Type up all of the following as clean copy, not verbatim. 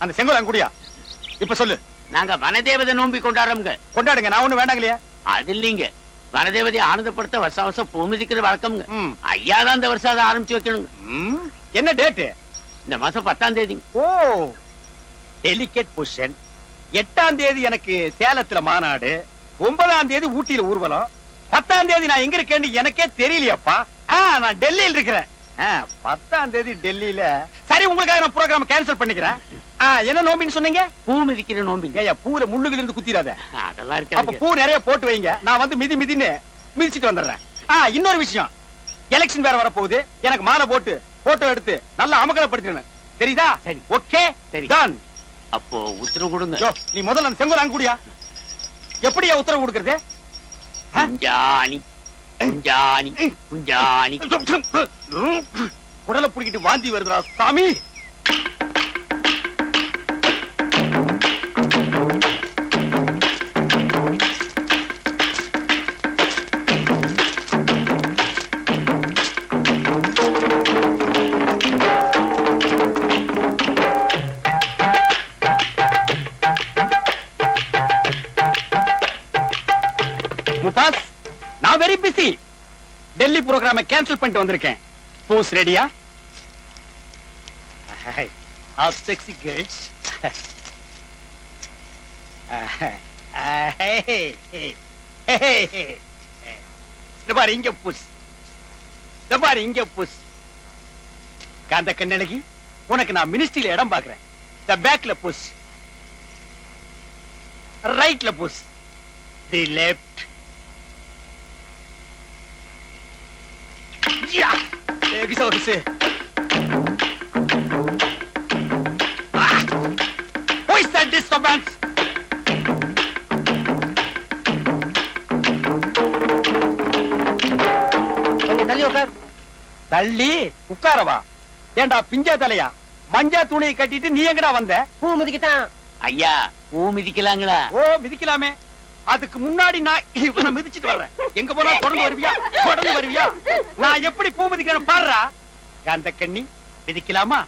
அந்த செங்கோல் குடியா இப்ப சொல்லு. நாங்க வனதேவதை நோம்பி கொண்டாடுறோம்ங்க. கொண்டாடுங்க, நான் ஒண்ணு வேண்டாங்க இல்லையா? அது இல்லீங்க, வனதேவதையை ஆனந்தப்படுத்த வருஷம் வருஷம் பூ மிதிக்கிற வழக்கம்ங்க. ஐயா தான் இந்த வருஷம் அதை ஆரம்பிச்சு வைக்கணுங்க. என்ன டேட்டு? இந்த மாசம் 10ஆம் தேதி. ஓ, டெலிகேட் பொசிஷன். 8ஆம் தேதி எனக்கு சேலத்துல மாநாடு, 9ஆம் தேதி ஊட்டியில ஊர்வலம், 10ஆம் தேதி நான் எங்க இருக்கேன்னு எனக்கே தெரியலையாப்பா. நான் டெல்லியில இருக்கிறேன். 10ஆம் தேதி டெல்லியில. சரி, உங்களுக்காக நான் ப்ரோகிராம் கேன்சல் பண்ணிக்கிறேன். என்ன நோம்பின்னு சொன்னீங்க? பூ மிதிக்கிற நோம்பி. பூர முள்ளுகள் இருந்து குத்திராத. அதெல்லாம் அப்ப இருக்கு. பூ நிறைய போட்டு வைங்க, நான் வந்து மிதின்னு மிதிச்சிட்டு வந்துடுறேன். இன்னொரு விஷயம், எலெக்ஷன் வேற வரப்போகுது, எனக்கு மாலை போட்டு போட்டோ எடுத்து நல்லா அமகலப்படுத்தினேன், தெரியுதா? சரி. ஓகே, சரி. டன். அப்போ உத்தரவு கொடுங்க. நீ முதல்ல அந்த செங்கோல் அங்குடியா? எப்படியா உத்தரவு கொடுக்கறது? குஞ்சாணி குஞ்சாணி குஞ்சாணி. குடலை புடிக்கிட்டு வாந்தி வருதுடா சாமி. முபாஸ், நான் வெரி பிஸி. டெல்லி ப்ரோகிராமை கேன்சல் பண்ணிட்டு வந்திருக்கேன். போஸ் ரெடியா? How sexy girls. பாரு இங்க புஷ், பாரு இங்க புஷ். காந்த கண்ணழகி, உனக்கு நான் மினிஸ்ட்ரியில இடம் பாக்குறேன். த பேக்ல புஷ், ரைட்ல push, the left. Yeah, bisa bisa. Who is that disturbance? கொஞ்சம் தள்ளி உட்கார். தள்ளி உட்காரவா? ஏண்டா பிஞ்சா தலையா, மஞ்சா துணியை கட்டிட்டு நீ எங்கடா வந்த? பூ மிதிக்கத்தான். ஐயா, பூ மிதிக்கலாங்களா? ஓ, மிதிக்கலாமே. அதுக்கு முன்னாடி நான் இவனை மிதிச்சிட்டு வர்றேன். எங்க போனா தொடர்ந்து வருவியா? தொடர்ந்து வருவியா? நான் எப்படி பூ மிதிக்கணும் பாடுறா. காந்த கண்ணி, மிதிக்கலாமா?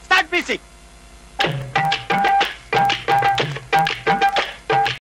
Start music.